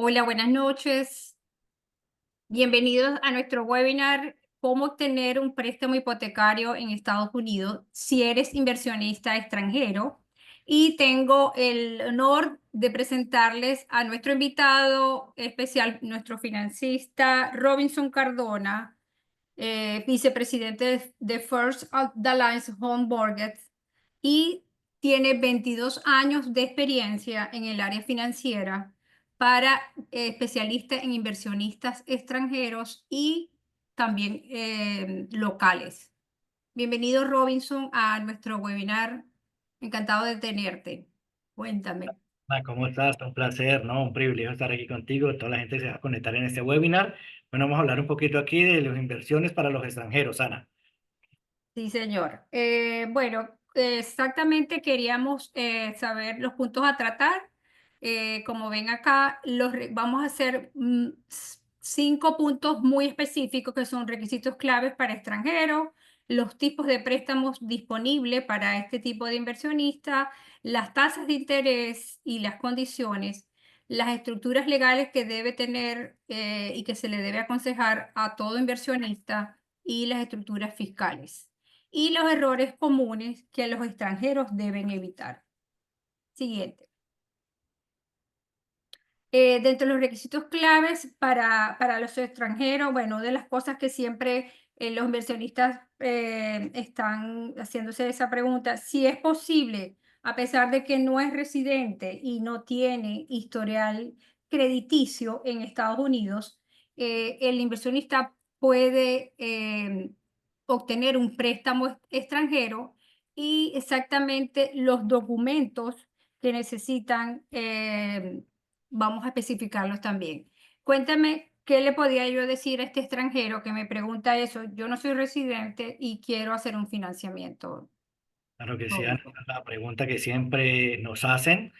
Hola, buenas noches. Bienvenidos a nuestro webinar, cómo obtener un préstamo hipotecario en Estados Unidos si eres inversionista extranjero. Y tengo el honor de presentarles a nuestro invitado especial, nuestro financista Robinson Cardona, vicepresidente de First of the Alliance Home Mortgage, y tiene 22 años de experiencia en el área financiera para especialista en inversionistas extranjeros y también locales. Bienvenido, Robinson, a nuestro webinar. Encantado de tenerte. Cuéntame. ¿Cómo estás? Un placer, ¿no? Un privilegio estar aquí contigo, toda la gente se va a conectar en este webinar. Bueno, vamos a hablar un poquito aquí de las inversiones para los extranjeros, Ana. Sí, señor. Bueno, exactamente queríamos saber los puntos a tratar. Como ven acá, vamos a hacer 5 puntos muy específicos que son requisitos claves para extranjeros, los tipos de préstamos disponibles para este tipo de inversionista, las tasas de interés y las condiciones, las estructuras legales que debe tener y que se le debe aconsejar a todo inversionista y las estructuras fiscales y los errores comunes que los extranjeros deben evitar. Siguiente. Dentro de los requisitos claves para los extranjeros, bueno, de las cosas que siempre los inversionistas están haciéndose esa pregunta, si es posible, a pesar de que no es residente y no tiene historial crediticio en Estados Unidos, el inversionista puede obtener un préstamo extranjero y exactamente los documentos que necesitan. Vamos a especificarlos también. Cuéntame, ¿qué le podría yo decir a este extranjero que me pregunta eso? Yo no soy residente y quiero hacer un financiamiento. Claro que sí, Ana, Robinson. la pregunta que siempre nos hacen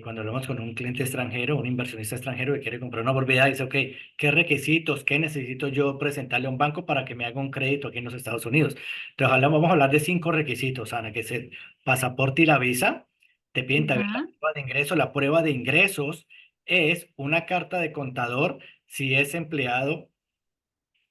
cuando hablamos con un cliente extranjero, un inversionista extranjero que quiere comprar una propiedad, dice, ok, ¿qué requisitos, qué necesito yo presentarle a un banco para que me haga un crédito aquí en los Estados Unidos? Entonces, vamos a hablar de 5 requisitos, Ana, que es el pasaporte y la visa. Te piden también la Ujú. prueba de ingresos. La prueba de ingresos es una carta de contador si es empleado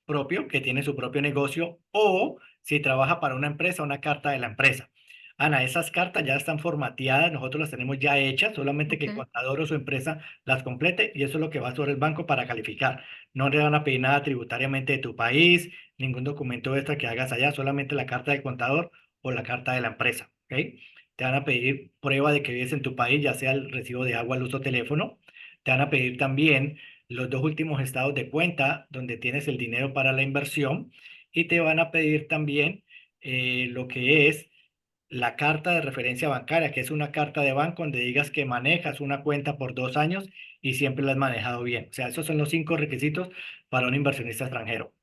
propio, que tiene su propio negocio, o si trabaja para una empresa, una carta de la empresa. Ana, esas cartas ya están formateadas, nosotros las tenemos ya hechas, solamente que Ok, el contador o su empresa las complete y eso es lo que va sobre el banco para calificar. No le van a pedir nada tributariamente de tu país, ningún documento extra que hagas allá, solamente la carta del contador o la carta de la empresa, ¿ok? Te van a pedir prueba de que vives en tu país, ya sea el recibo de agua, luz o teléfono. Te van a pedir también los 2 últimos estados de cuenta donde tienes el dinero para la inversión y te van a pedir también lo que es la carta de referencia bancaria, que es una carta de banco donde digas que manejas una cuenta por 2 años y siempre la has manejado bien. O sea, esos son los 5 requisitos para un inversionista extranjero.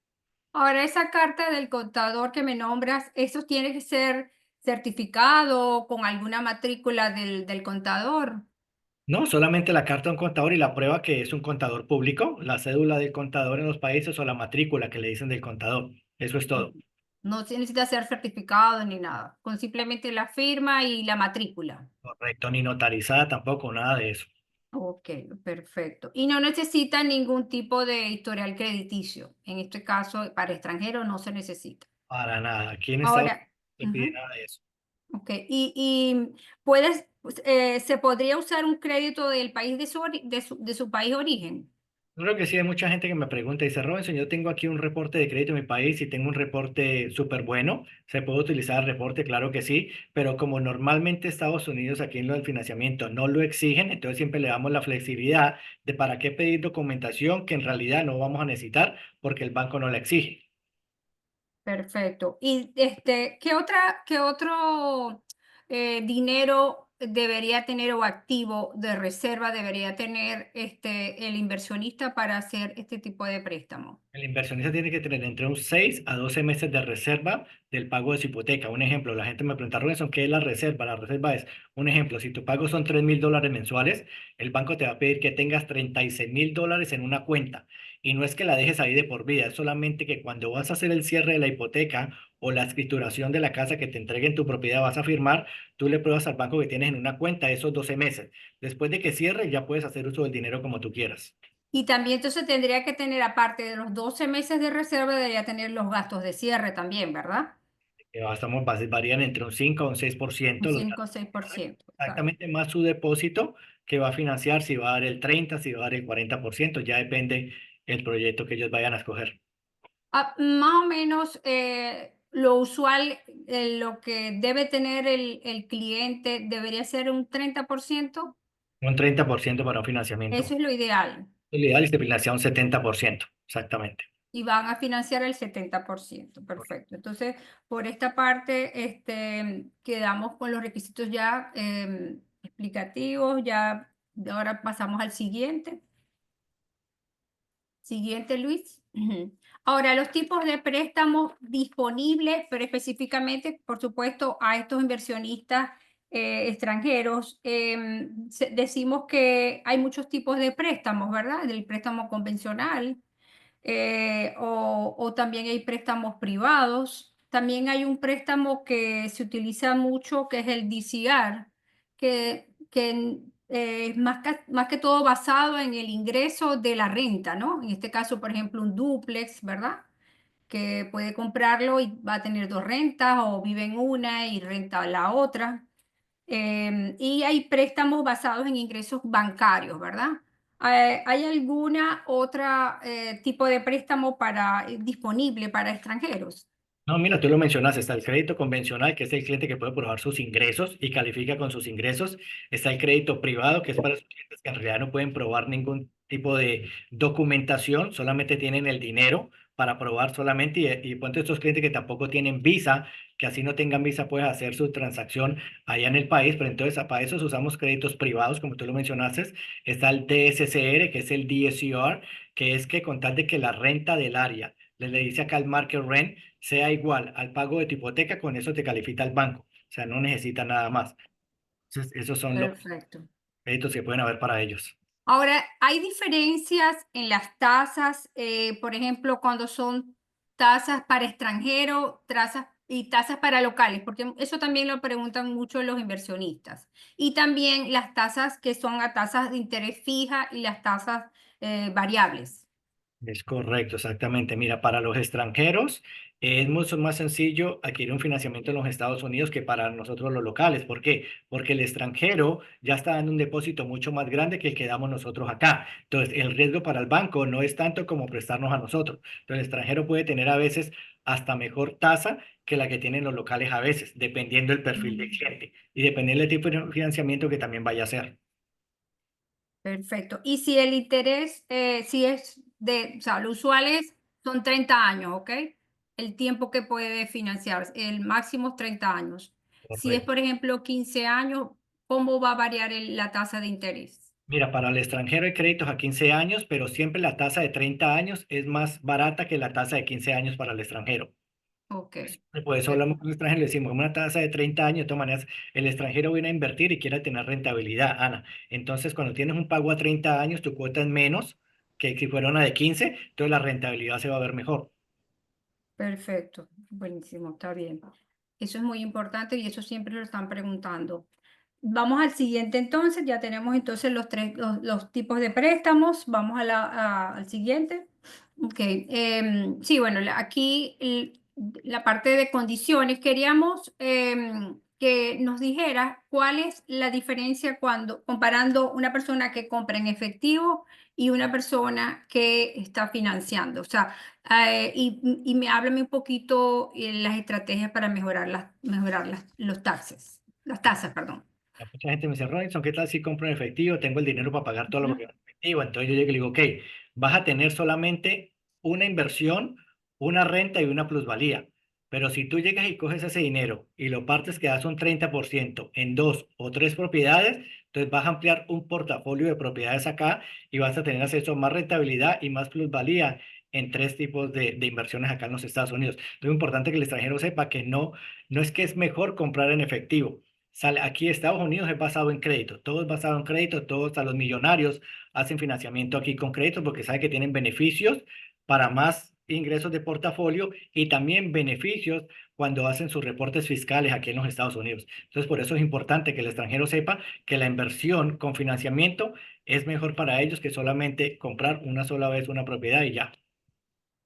ahora, esa carta del contador que me nombras, ¿eso tiene que ser certificado con alguna matrícula del contador? No, solamente la carta de un contador y la prueba que es un contador público, la cédula del contador en los países o la matrícula que le dicen del contador. Eso es todo. No se necesita ser certificado ni nada, con simplemente la firma y la matrícula. Correcto, ni notarizada tampoco, nada de eso. Ok, perfecto. Y no necesita ningún tipo de historial crediticio. En este caso, para extranjeros no se necesita. Para nada. Aquí en Estados Ahora, Unidos no se pide ujú, nada de eso. ok. Y ¿se podría usar un crédito del país de su país de origen? Yo creo que sí, hay mucha gente que me pregunta, dice, Robinson, yo tengo aquí un reporte de crédito en mi país y tengo un reporte súper bueno. ¿Se puede utilizar el reporte? Claro que sí, pero como normalmente Estados Unidos aquí en lo del financiamiento no lo exigen, entonces siempre le damos la flexibilidad de para qué pedir documentación que en realidad no vamos a necesitar porque el banco no la exige. Perfecto. ¿Y qué otro dinero debería tener o activo de reserva debería tener el inversionista para hacer este tipo de préstamo? El inversionista tiene que tener entre un 6 a 12 meses de reserva del pago de su hipoteca. Un ejemplo, la gente me pregunta, Robinson, ¿qué es la reserva? La reserva es, un ejemplo, si tu pago son $3,000 mensuales, el banco te va a pedir que tengas $36,000 en una cuenta. Y no es que la dejes ahí de por vida, es solamente que cuando vas a hacer el cierre de la hipoteca o la escrituración de la casa que te entreguen tu propiedad, vas a firmar, tú le pruebas al banco que tienes en una cuenta esos 12 meses. Después de que cierre, ya puedes hacer uso del dinero como tú quieras. Y también entonces tendría que tener, aparte de los 12 meses de reserva, debería tener los gastos de cierre también, ¿verdad? Varían entre un 5 o un Un 6% los 5 o gastos de cierre. 6%. Exacto. Exactamente más su depósito que va a financiar, si va a dar el 30, si va a dar el 40%, ya depende el proyecto que ellos vayan a escoger. Más o menos lo usual, lo que debe tener el cliente debería ser un 30%. Un 30% para un financiamiento. Eso es lo ideal. El ideal es que financia un 70%, exactamente. Y van a financiar el 70%. Perfecto. Entonces, por esta parte, quedamos con los requisitos ya explicativos. Ya ahora pasamos al siguiente. Siguiente, Luis. Ujú. Ahora, los tipos de préstamos disponibles, pero específicamente, por supuesto, a estos inversionistas extranjeros, decimos que hay muchos tipos de préstamos, ¿verdad? El préstamo convencional, o también hay préstamos privados. También hay un préstamo que se utiliza mucho, que es el DCR, que es más que todo basado en el ingreso de la renta, ¿no? En este caso, por ejemplo, un dúplex, ¿verdad? Que puede comprarlo y va a tener dos rentas o vive en una y renta la otra. Y hay préstamos basados en ingresos bancarios, ¿verdad? ¿Hay alguna otra tipo de préstamo disponible para extranjeros? No, mira, tú lo mencionas, está el crédito convencional, que es el cliente que puede probar sus ingresos y califica con sus ingresos. Está el crédito privado, que es para esos clientes que en realidad no pueden probar ningún tipo de documentación, solamente tienen el dinero para probar solamente. Y ponte estos clientes que tampoco tienen visa, que así no tengan visa, puedes hacer su transacción allá en el país, pero entonces para eso usamos créditos privados, como tú lo mencionaste. Está el DSCR, que es el DSCR, que es que con tal de que la renta del área, le dice acá el market rent, sea igual al pago de tu hipoteca, con eso te califica el banco. O sea, no necesita nada más. Entonces, esos son los Perfecto. créditos que pueden haber para ellos. Ahora, ¿hay diferencias en las tasas, por ejemplo, cuando son tasas para extranjeros, tasas y tasas para locales? Porque eso también lo preguntan mucho los inversionistas. Y también las tasas que son a tasas de interés fija y las tasas variables. Es correcto, exactamente. Mira, para los extranjeros es mucho más sencillo adquirir un financiamiento en los Estados Unidos que para nosotros los locales. ¿Por qué? Porque el extranjero ya está dando un depósito mucho más grande que el que damos nosotros acá. Entonces, el riesgo para el banco no es tanto como prestarnos a nosotros. Entonces, el extranjero puede tener a veces hasta mejor tasa que la que tienen los locales a veces, dependiendo del perfil del Mm. cliente y dependiendo del tipo de financiamiento que también vaya a hacer. Perfecto. Y si el interés, si es o sea, lo usual son 30 años, ¿ok? El tiempo que puede financiar, el máximo es 30 años. Si es, Correcto. por ejemplo, 15 años, ¿cómo va a variar la tasa de interés? Mira, para el extranjero hay créditos a 15 años, pero siempre la tasa de 30 años es más barata que la tasa de 15 años para el extranjero. Ok. Por eso hablamos con el extranjero y le decimos, una tasa de 30 años, de todas maneras, el extranjero viene a invertir y quiere tener rentabilidad, Ana. Entonces, cuando tienes un pago a 30 años, tu cuota es menos que si fuera una de 15, entonces la rentabilidad se va a ver mejor. Perfecto. Buenísimo, está bien. Eso es muy importante y eso siempre lo están preguntando. Vamos al siguiente entonces, ya tenemos entonces los tipos de préstamos. Vamos al siguiente. Ok, sí, bueno, aquí la parte de condiciones, queríamos que nos dijera cuál es la diferencia cuando comparando una persona que compra en efectivo y una persona que está financiando. O sea, y háblame un poquito las estrategias para mejorar los taxes, las tasas, perdón. Mucha gente me dice, Robinson, ¿qué tal si compro en efectivo? Tengo el dinero para pagar todo lo Ujú. que en efectivo. Entonces yo llego y le digo, ok, vas a tener solamente una inversión, una renta y una plusvalía. Pero si tú llegas y coges ese dinero y lo partes, que das un 30% en dos o tres propiedades, entonces vas a ampliar un portafolio de propiedades acá y vas a tener acceso a más rentabilidad y más plusvalía en tres tipos de inversiones acá en los Estados Unidos. Entonces es importante que el extranjero sepa que no, no es que es mejor comprar en efectivo, Aquí Estados Unidos es basado en crédito, todo es basado en crédito, todos a los millonarios hacen financiamiento aquí con crédito porque saben que tienen beneficios para más ingresos de portafolio y también beneficios cuando hacen sus reportes fiscales aquí en los Estados Unidos. Entonces, por eso es importante que el extranjero sepa que la inversión con financiamiento es mejor para ellos que solamente comprar una sola vez una propiedad y ya.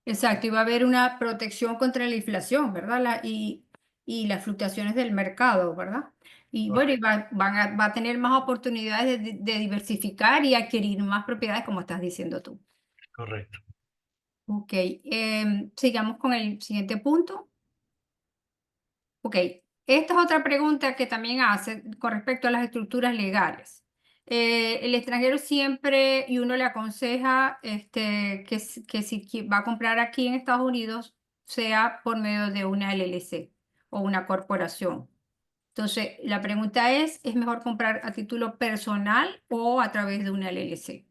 Exacto, y va a haber una protección contra la inflación, ¿verdad? Y las fluctuaciones del mercado, ¿verdad? Y bueno, y Correcto, va a tener más oportunidades de diversificar y adquirir más propiedades, como estás diciendo tú. correcto. Ok, sigamos con el siguiente punto. Ok, esta es otra pregunta que también hace con respecto a las estructuras legales. El extranjero siempre, y uno le aconseja que si va a comprar aquí en Estados Unidos, sea por medio de una LLC o una corporación. Entonces, la pregunta ¿es mejor comprar a título personal o a través de una LLC?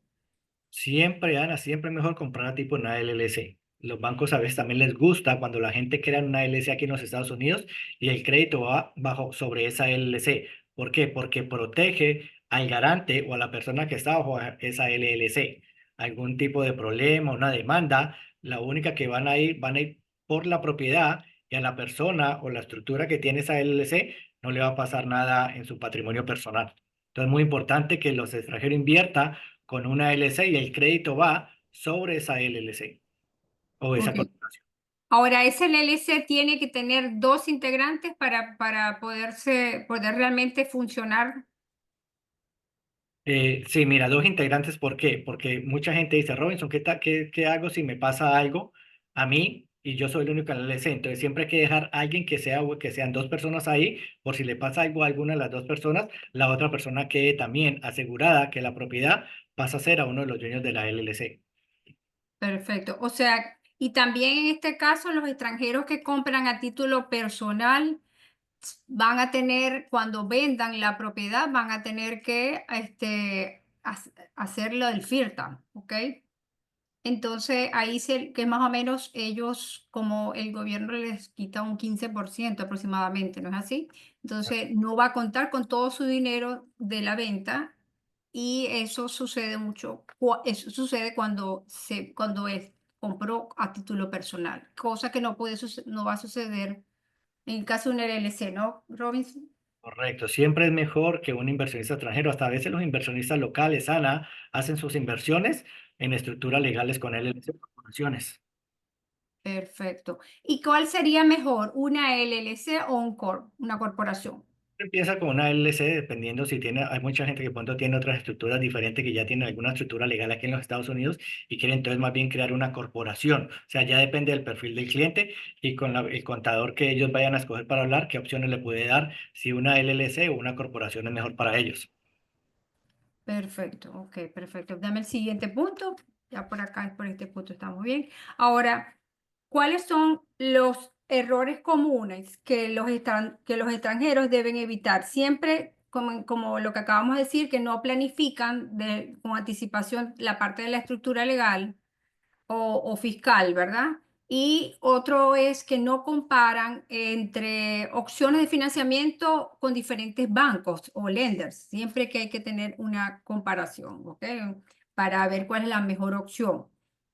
Siempre, Ana, siempre es mejor comprar a tipo una LLC. Los bancos a veces también les gusta cuando la gente crea una LLC aquí en los Estados Unidos y el crédito va bajo sobre esa LLC. ¿Por qué? Porque protege al garante o a la persona que está bajo esa LLC. Algún tipo de problema, una demanda, la única que van a ir por la propiedad y a la persona o la estructura que tiene esa LLC no le va a pasar nada en su patrimonio personal. Entonces es muy importante que los extranjeros inviertan con una LLC y el crédito va sobre esa LLC o esa Ok. corporación. Ahora, ese LLC tiene que tener dos integrantes para poder realmente funcionar. Sí, mira, dos integrantes, ¿por qué? Porque mucha gente dice, Robinson, ¿qué hago si me pasa algo a mí y yo soy el único en la LLC? Entonces siempre hay que dejar a alguien que sean dos personas ahí, por si le pasa algo a alguna de las dos personas, la otra persona quede también asegurada que la propiedad pasa a ser a uno de los dueños de la LLC. Perfecto. O sea, y también en este caso, los extranjeros que compran a título personal van a tener, cuando vendan la propiedad, van a tener que hacerlo del FIRTAM, ¿ok? Entonces, que es más o menos ellos, como el gobierno les quita un 15% aproximadamente, ¿no es así? Entonces, no va a contar con todo su dinero de la venta y eso sucede mucho, eso sucede cuando compró a título personal, cosa que no va a suceder en el caso de un LLC, ¿no, Robinson? Correcto, siempre es mejor que un inversionista extranjero. Hasta a veces los inversionistas locales, Ana, hacen sus inversiones en estructuras legales con LLC o corporaciones. Perfecto. ¿Y cuál sería mejor, una LLC o una corporación? Empieza con una LLC, dependiendo si tiene, hay mucha gente que pronto tiene otras estructuras diferentes que ya tienen alguna estructura legal aquí en los Estados Unidos y quiere entonces más bien crear una corporación. O sea, ya depende del perfil del cliente y con el contador que ellos vayan a escoger para hablar, qué opciones le puede dar, si una LLC o una corporación es mejor para ellos. Perfecto, ok, perfecto. Dame el siguiente punto. Ya por acá, por este punto estamos bien. Ahora, ¿cuáles son los errores comunes que los extranjeros deben evitar? Siempre, como lo que acabamos de decir, que no planifican con anticipación la parte de la estructura legal o fiscal, ¿verdad? Y otro es que no comparan entre opciones de financiamiento con diferentes bancos o lenders. Siempre que hay que tener una comparación, ¿ok? Para ver cuál es la mejor opción.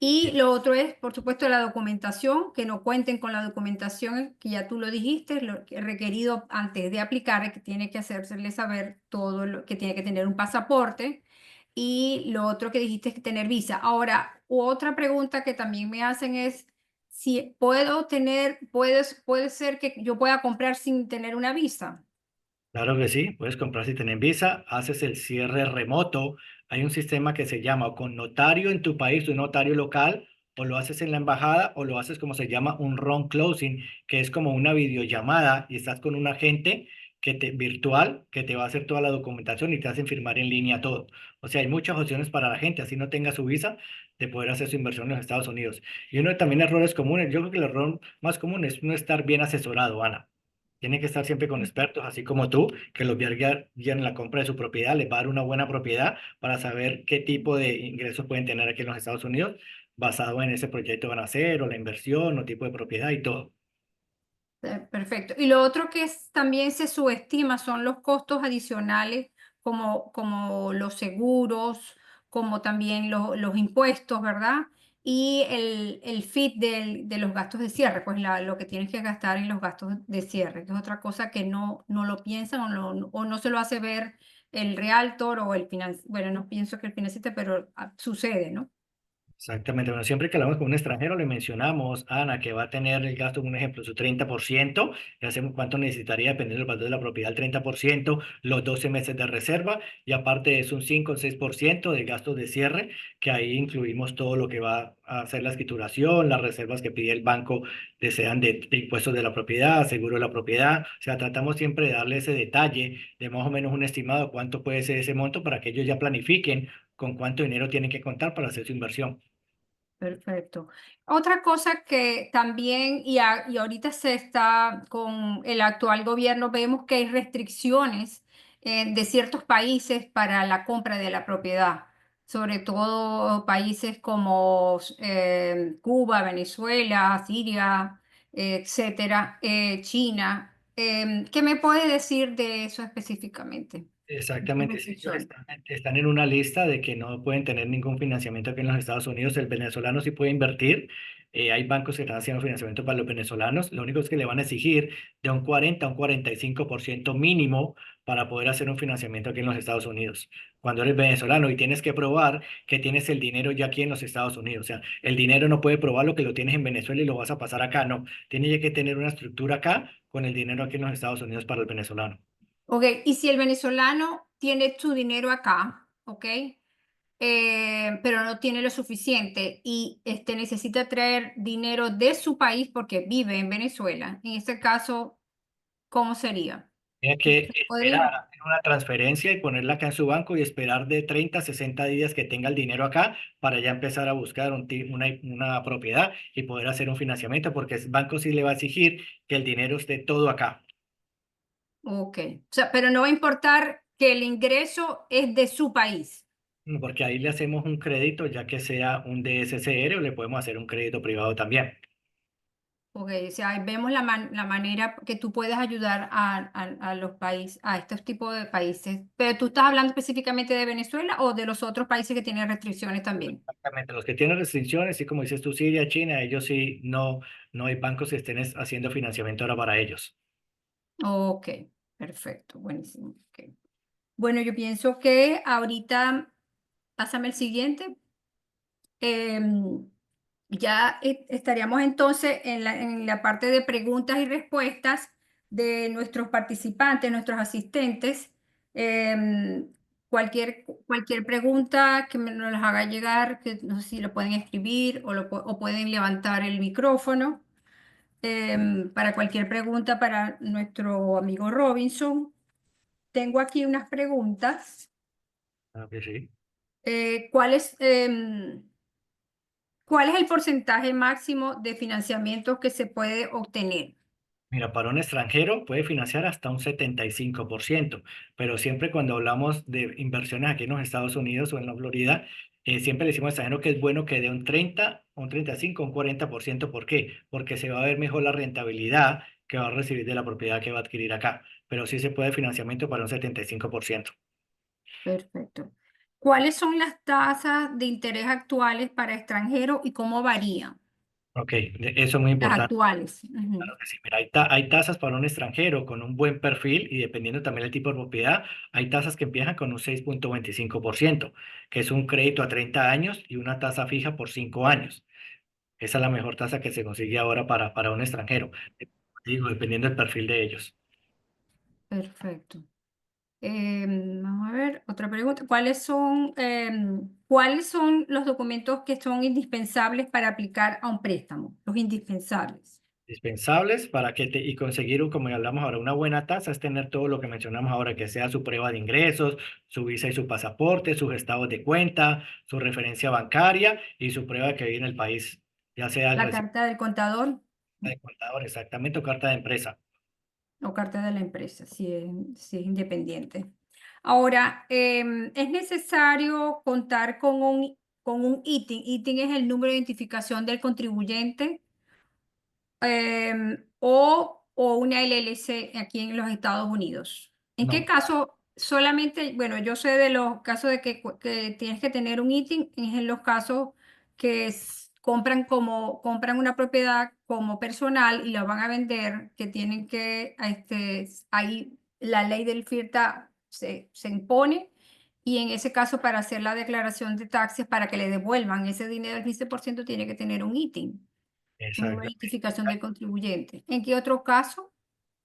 Y lo otro es, por supuesto, la documentación, que no cuenten con la documentación que ya tú lo dijiste, lo que requerido antes de aplicar, que tiene que hacérsele saber todo lo que tiene que tener un pasaporte y lo otro que dijiste es que tener visa. Ahora, otra pregunta que también me hacen es si puede ser que yo pueda comprar sin tener una visa. Claro que sí, puedes comprar si tienen visa, haces el cierre remoto. Hay un sistema que se llama o con notario en tu país, un notario local, o lo haces en la embajada, o lo haces como se llama un run closing, que es como una videollamada y estás con un agente virtual que te va a hacer toda la documentación y te hacen firmar en línea todo. O sea, hay muchas opciones para la gente, así no tenga su visa, de poder hacer su inversión en los Estados Unidos. Y uno también errores comunes, yo creo que el error más común es no estar bien asesorado, Ana. Tiene que estar siempre con expertos, así como tú, que los guían en la compra de su propiedad, les va a dar una buena propiedad para saber qué tipo de ingresos pueden tener aquí en los Estados Unidos, basado en ese proyecto que van a hacer, o la inversión, o tipo de propiedad y todo. Perfecto. Y lo otro que también se subestima son los costos adicionales, como los seguros, como también los impuestos, ¿verdad? Y el FIT de los gastos de cierre, pues lo que tienes que gastar en los gastos de cierre, que es otra cosa que no lo piensan o no se lo hace ver el realtor o el financiero. Bueno, no pienso que el financista, pero sucede, ¿no? Exactamente. Bueno, siempre que hablamos con un extranjero le mencionamos, Ana, que va a tener el gasto, un ejemplo, su 30%, y hacemos cuánto necesitaría, dependiendo del valor de la propiedad, el 30%, los 12 meses de reserva, y aparte es un 5 o 6% de gastos de cierre, que ahí incluimos todo lo que va a hacer la escrituración, las reservas que pide el banco, sean de impuestos de la propiedad, seguro de la propiedad. O sea, tratamos siempre de darle ese detalle de más o menos un estimado de cuánto puede ser ese monto para que ellos ya planifiquen con cuánto dinero tienen que contar para hacer su inversión. Perfecto. Otra cosa que también, y ahorita se está con el actual gobierno, vemos que hay restricciones de ciertos países para la compra de la propiedad, sobre todo países como Cuba, Venezuela, Siria, etcétera, China. ¿Qué me puede decir de eso específicamente? Estas Exactamente, sí, ellos restricciones. están en una lista de que no pueden tener ningún financiamiento aquí en los Estados Unidos. El venezolano sí puede invertir. Hay bancos que están haciendo financiamiento para los venezolanos. Lo único es que le van a exigir de un 40 a un 45% mínimo para poder hacer un financiamiento aquí en los Estados Unidos. Cuando eres venezolano y tienes que probar que tienes el dinero ya aquí en los Estados Unidos. O sea, el dinero no puede probar lo que lo tienes en Venezuela y lo vas a pasar acá. No, tiene ya que tener una estructura acá con el dinero aquí en los Estados Unidos para el venezolano. Ok, y si el venezolano tiene su dinero acá, ok, pero no tiene lo suficiente y necesita traer dinero de su país porque vive en Venezuela, en este caso, ¿cómo sería? Tiene que ¿Se esperar, podría? hacer una transferencia y ponerla acá en su banco y esperar de 30 a 60 días que tenga el dinero acá para ya empezar a buscar una propiedad y poder hacer un financiamiento, porque el banco sí le va a exigir que el dinero esté todo acá. Ok, o sea, pero no va a importar que el ingreso es de su país. Porque ahí le hacemos un crédito, ya que sea un DSCR, o le podemos hacer un crédito privado también. Ok, o sea, ahí vemos la manera que tú puedes ayudar a los países, a estos tipos de países. Pero tú estás hablando específicamente de Venezuela o de los otros países que tienen restricciones también. Exactamente, los que tienen restricciones, sí, como dices tú, Siria, China, ellos sí, no hay bancos que estén haciendo financiamiento ahora para ellos. Ok, perfecto, buenísimo. Ok. Bueno, yo pienso que ahorita, pásame el siguiente. em, ya estaríamos entonces en la parte de preguntas y respuestas de nuestros participantes, nuestros asistentes. Em, cualquier pregunta que nos las haga llegar, que no sé si lo pueden escribir o pueden levantar el micrófono. Para cualquier pregunta para nuestro amigo Robinson. Tengo aquí unas preguntas. Ah, que sí. Eh, ¿cuál es, em, ¿cuál es el porcentaje máximo de financiamiento que se puede obtener? Mira, para un extranjero puede financiar hasta un 75%, pero siempre cuando hablamos de inversiones aquí en los Estados Unidos o en la Florida, siempre le decimos al extranjero que es bueno que dé un 30, un 35, un 40%. ¿Por qué? Porque se va a ver mejor la rentabilidad que va a recibir de la propiedad que va a adquirir acá, pero sí se puede financiamiento para un 75%. Perfecto. ¿Cuáles son las tasas de interés actuales para extranjeros y cómo varían? Ok, eso es muy Las importante. actuales. Ujú. Claro que sí. Mira, hay tasas para un extranjero con un buen perfil y dependiendo también del tipo de propiedad, hay tasas que empiezan con un 6,25%, que es un crédito a 30 años y una tasa fija por 5 años. Esa es la mejor tasa que se consigue ahora para un extranjero. Digo, dependiendo del perfil de ellos. Perfecto. Vamos a ver, otra pregunta. ¿Cuáles son los documentos que son indispensables para aplicar a un préstamo? Los indispensables. Dispensables para y conseguir, como ya hablamos ahora, una buena tasa es tener todo lo que mencionamos ahora, que sea su prueba de ingresos, su visa y su pasaporte, sus estados de cuenta, su referencia bancaria y su prueba de que vive en el país, ya sea el La recibo carta del contador de contador, exactamente, o carta de empresa. o carta de la empresa, si es independiente. Ahora, es necesario contar con un ITIN. ITIN es el número de identificación del contribuyente. o una LLC aquí en los Estados Unidos? ¿En qué No, caso solamente, bueno, yo sé de los casos de que tienes que tener un ITIN, es en los casos que compran una propiedad como personal y la van a vender, que tienen que, ahí la ley del FIRTA se impone y en ese caso para hacer la declaración de taxes, para que le devuelvan ese dinero del 15% tiene que tener un ITIN, una exactamente. identificación del contribuyente. ¿En qué otro caso?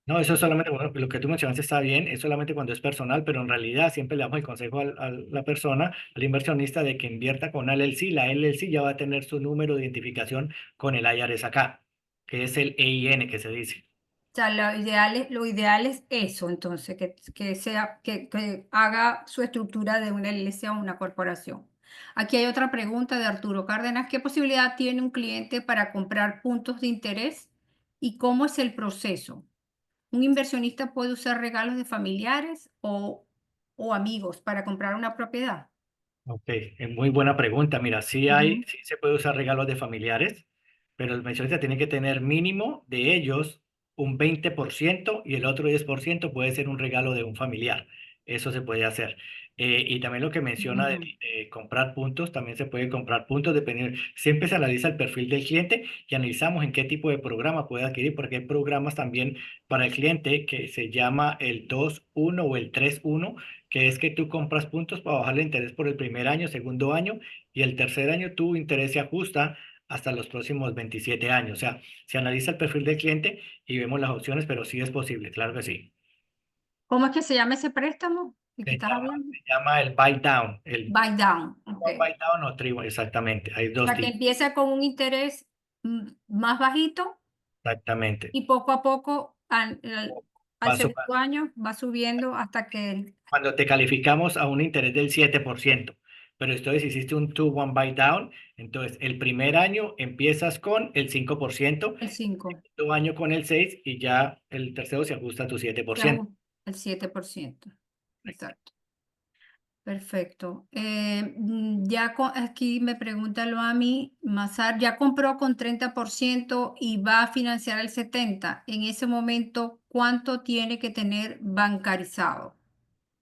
No, eso es solamente, bueno, lo que tú mencionaste está bien, es solamente cuando es personal, pero en realidad siempre le damos el consejo a la persona, al inversionista, de que invierta con LLC. La LLC ya va a tener su número de identificación con el IRS acá, que es el EIN que se dice. O sea, lo ideal es eso, entonces, que haga su estructura de una LLC o una corporación. Aquí hay otra pregunta de Arturo Cárdenas. ¿Qué posibilidad tiene un cliente para comprar puntos de interés y cómo es el proceso? ¿Un inversionista puede usar regalos de familiares o amigos para comprar una propiedad? Ok, es muy buena pregunta. Mira, Ujú. sí se puede usar regalos de familiares, pero el inversionista tiene que tener mínimo de ellos un 20% y el otro 10% puede ser un regalo de un familiar. Eso se puede hacer. Y también lo que menciona Ujú. de comprar puntos, también se puede comprar puntos dependiendo. Siempre se analiza el perfil del cliente y analizamos en qué tipo de programa puede adquirir, porque hay programas también para el cliente que se llama el 2-1 o el 3-1, que es que tú compras puntos para bajar el interés por el primer año, segundo año, y el tercer año tu interés se ajusta hasta los próximos 27 años. O sea, se analiza el perfil del cliente y vemos las opciones, pero sí es posible, claro que sí. ¿Cómo es que se llama ese préstamo del que estás hablando? Se llama el buy down, el Buy down. Ok. buy down o trigo, exactamente. Hay dos Sea, que tipos, empieza con un interés más bajito exactamente. y poco a poco al Va segundo año va subiendo hasta que Cuando te calificamos a un interés del 7%. Pero entonces hiciste un 2-1 buy down, entonces el primer año empiezas con el 5%, el 5 segundo año con el 6% y ya el tercero se ajusta a tu 7%. el 7%. Exacto. Perfecto. Aquí me pregunta Loami Mazar, ya compró con 30% y va a financiar el 70%. En ese momento, ¿cuánto tiene que tener bancarizado?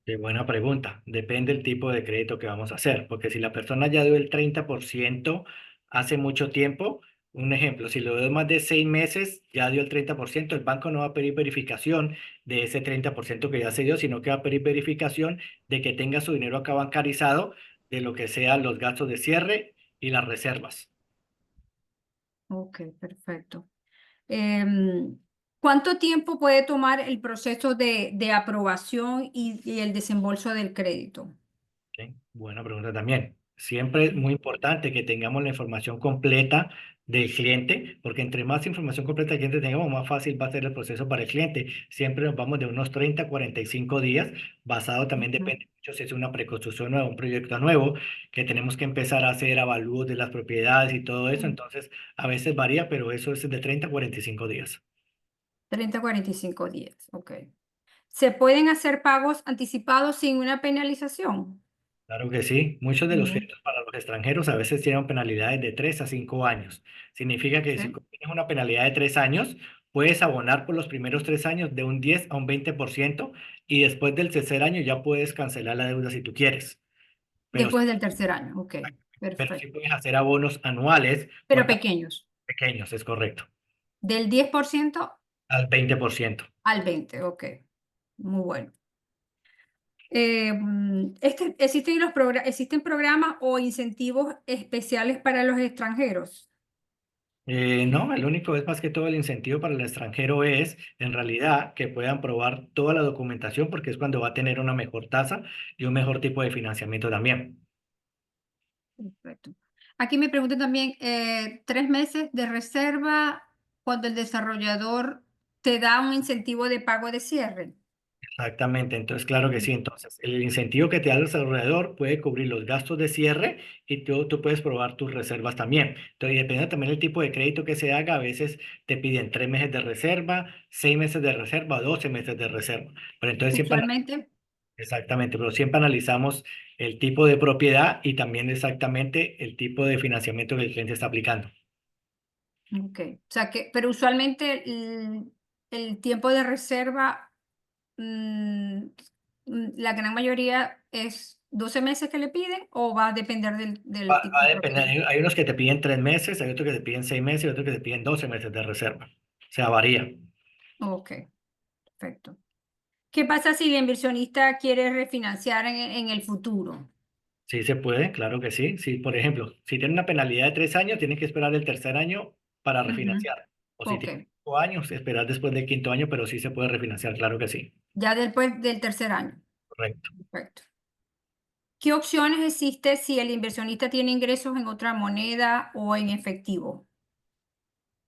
Qué buena pregunta. Depende del tipo de crédito que vamos a hacer, porque si la persona ya dio el 30% hace mucho tiempo, un ejemplo, si lo dio más de 6 meses, ya dio el 30%, el banco no va a pedir verificación de ese 30% que ya se dio, sino que va a pedir verificación de que tenga su dinero acá bancarizado, de lo que sean los gastos de cierre y las reservas. Ok, perfecto. Em, ¿Cuánto tiempo puede tomar el proceso de aprobación y el desembolso del crédito? Ok, buena pregunta también. Siempre es muy importante que tengamos la información completa del cliente, porque entre más información completa del cliente tengamos, más fácil va a ser el proceso para el cliente. Siempre nos vamos de unos 30 a 45 días, basado también Ujú. depende mucho si es una preconstrucción nueva, un proyecto nuevo, que tenemos que empezar a hacer avalúos de las propiedades y todo eso. Entonces, a veces varía, pero eso es de 30 a 45 días. 30 a 45 días, ok. ¿Se pueden hacer pagos anticipados sin una penalización? Claro que sí. Muchos de los No. créditos para los extranjeros a veces tienen penalidades de 3 a 5 años. Significa que si Ok. tienes una penalidad de 3 años, puedes abonar por los primeros 3 años de un 10 a un 20% y después del tercer año ya puedes cancelar la deuda si tú quieres. Pero, Después del tercer año, ok, pero sí perfecto. puedes hacer abonos anuales Pero por pequeños, pequeños, es correcto, del 10% al 20%. al 20%, ok, muy bueno. ¿Existen programas o incentivos especiales para los extranjeros? No, el único es más que todo el incentivo para el extranjero es, en realidad, que puedan probar toda la documentación porque es cuando va a tener una mejor tasa y un mejor tipo de financiamiento también. Perfecto. Aquí me preguntan también, 3 meses de reserva cuando el desarrollador te da un incentivo de pago de cierre. Exactamente, entonces claro que sí, entonces el incentivo que te da el desarrollador puede cubrir los gastos de cierre y tú puedes probar tus reservas también. Entonces, dependiendo también del tipo de crédito que se haga, a veces te piden 3 meses de reserva, 6 meses de reserva, 12 meses de reserva. Pero entonces siempre Usualmente, exactamente, pero siempre analizamos el tipo de propiedad y también exactamente el tipo de financiamiento que el cliente está aplicando. ok. O sea pero usualmente el tiempo de reserva, la gran mayoría es 12 meses que le piden o va a depender del tipo Va a de depender. propiedad. Hay unos que te piden 3 meses, hay otros que te piden 6 meses y otros que te piden 12 meses de reserva. O sea, varía. Ok, perfecto. ¿Qué pasa si el inversionista quiere refinanciar en el futuro? Sí se puede, claro que sí. Si, por ejemplo, si tiene una penalidad de 3 años, tienes que esperar el tercer año para Ujú. refinanciar. O si Ok, tiene 5 años, esperar después del quinto año, pero sí se puede refinanciar, claro que sí. ya después del tercer año. Correcto. Perfecto. ¿Qué opciones existe si el inversionista tiene ingresos en otra moneda o en efectivo?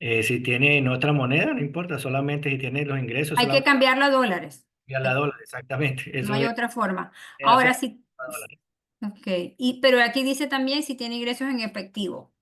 Si tiene en otra moneda, no importa, solamente si tiene los ingresos, Hay que solamente cambiarlo a dólares. a la dólar, exactamente. No Eso hay es, otra forma. hacer Ahora sí, a dólares. ok. Pero aquí dice también si tiene ingresos en efectivo.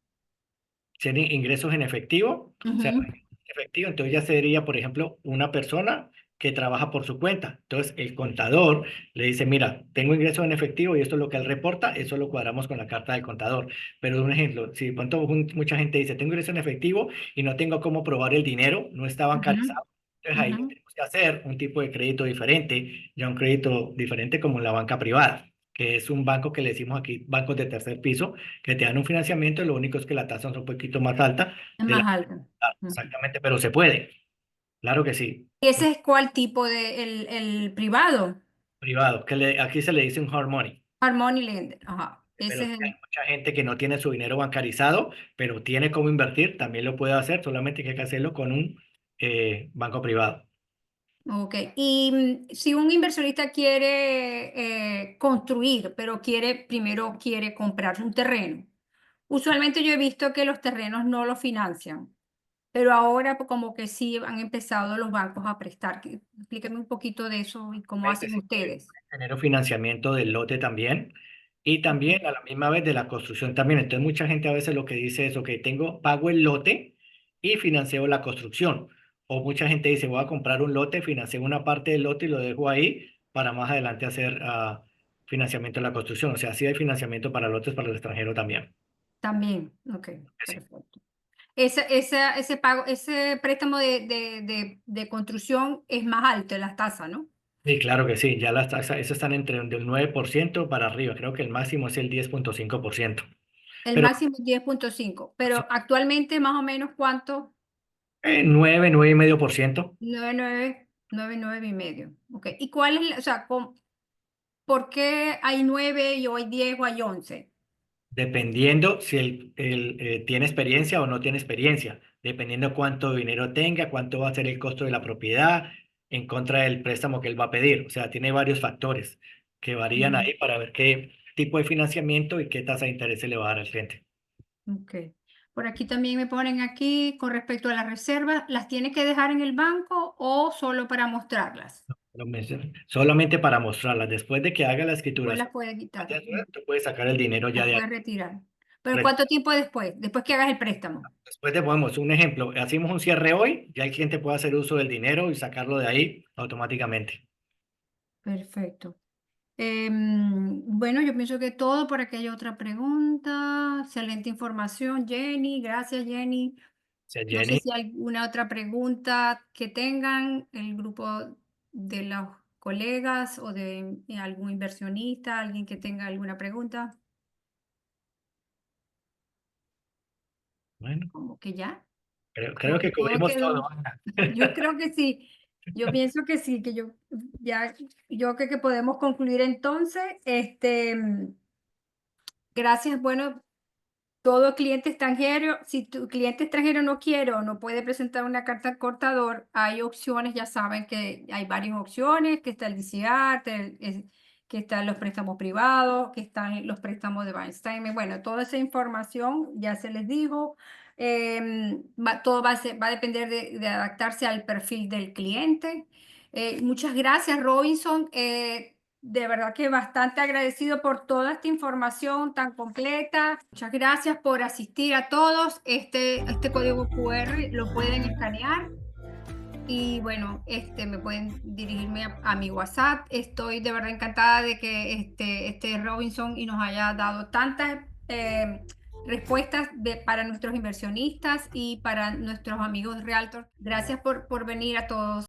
Tiene ingresos en efectivo, o sea, Ujú, efectivo, entonces ya sería, por ejemplo, una persona que trabaja por su cuenta. Entonces, el contador le dice, mira, tengo ingresos en efectivo y esto es lo que él reporta, eso lo cuadramos con la carta del contador. Pero un ejemplo, si de pronto mucha gente dice, tengo ingresos en efectivo y no tengo cómo probar el dinero, no está ujú, bancarizado, entonces ahí ujú. tenemos que hacer un tipo de crédito diferente, ya un crédito diferente como en la banca privada, que es un banco que le decimos aquí, bancos de tercer piso que te dan un financiamiento, lo único es que la tasa es un poquito más alta Es de más la alto. Ujú. exactamente, pero se puede, claro que sí. ¿Y ese es cuál tipo de el privado? Privado, aquí se le dice un hard money, Harmony Lender. Ajá. pero Ese sí es hay el. mucha gente que no tiene su dinero bancarizado, pero tiene cómo invertir, también lo puede hacer, solamente que hay que hacerlo con un banco privado. Ok. Y si un inversionista quiere construir, pero primero quiere comprar un terreno. Usualmente yo he visto que los terrenos no los financian, pero ahora como que sí han empezado los bancos a prestar. Explíqueme un poquito de eso y cómo hacen Sí puede ustedes. tener un financiamiento del lote también y también a la misma vez de la construcción también. Entonces mucha gente a veces lo que dice es, ok, pago el lote y financio la construcción. O mucha gente dice, voy a comprar un lote, financio una parte del lote y lo dejo ahí para más adelante hacer financiamiento de la construcción. O sea, sí hay financiamiento para lotes para el extranjero también. También, ok, Sí. perfecto. Ese pago, ese préstamo de construcción es más alto, las tasas, ¿no? Sí, claro que sí, ya las tasas, esas están entre del 9% para arriba, creo que el máximo es el 10,5%. El Pero máximo es 10,5, pero actualmente más o menos ¿cuánto? 9, 9,5%. 9,9 y medio. Ok, ¿y cuál es, o sea, por qué hay 9 y hoy 10 o hay 11? Dependiendo si tiene experiencia o no tiene experiencia, dependiendo cuánto dinero tenga, cuánto va a ser el costo de la propiedad en contra del préstamo que él va a pedir. O sea, tiene varios factores que varían Ujú. ahí para ver qué tipo de financiamiento y qué tasa de interés se le va a dar al cliente. Ok. Por aquí también me ponen aquí con respecto a las reservas, ¿las tiene que dejar en el banco o solo para mostrarlas? Solamente para mostrarlas. Después de que haga la Después escrituración, las puede quitar. tú puedes sacar el dinero ya Las de ahí. puedes retirar. ¿Pero cuánto tiempo después? Después que hagas el préstamo. Después te ponemos un ejemplo, hacemos un cierre hoy, ya el cliente puede hacer uso del dinero y sacarlo de ahí automáticamente. Perfecto. Bueno, yo pienso que todo, por aquí hay otra pregunta. Excelente información, Jenny. Gracias, Jenny. O sea, No sé Jenny, si hay alguna otra pregunta que tengan el grupo de los colegas o de algún inversionista, alguien que tenga alguna pregunta. bueno, Como que ya, creo como que que todo cubrimos quedó. todo, Ana. Yo creo que sí. Yo pienso que sí, que ya, yo creo que podemos concluir entonces. Gracias. Bueno, todo cliente extranjero, si tu cliente extranjero no quiere o no puede presentar una carta al cortador, hay opciones, ya saben que hay varias opciones, que está el DCR, que están los préstamos privados, que están los préstamos de Weinstein. Bueno, toda esa información ya se les dijo. Todo va a depender de adaptarse al perfil del cliente. Muchas gracias, Robinson. De verdad que bastante agradecido por toda esta información tan completa. Muchas gracias por asistir a todos. Este código QR lo pueden escanear y bueno, me pueden dirigirme a mi WhatsApp. Estoy de verdad encantada de que este Robinson y nos haya dado tantas respuestas para nuestros inversionistas y para nuestros amigos realtors. Gracias por venir a todos.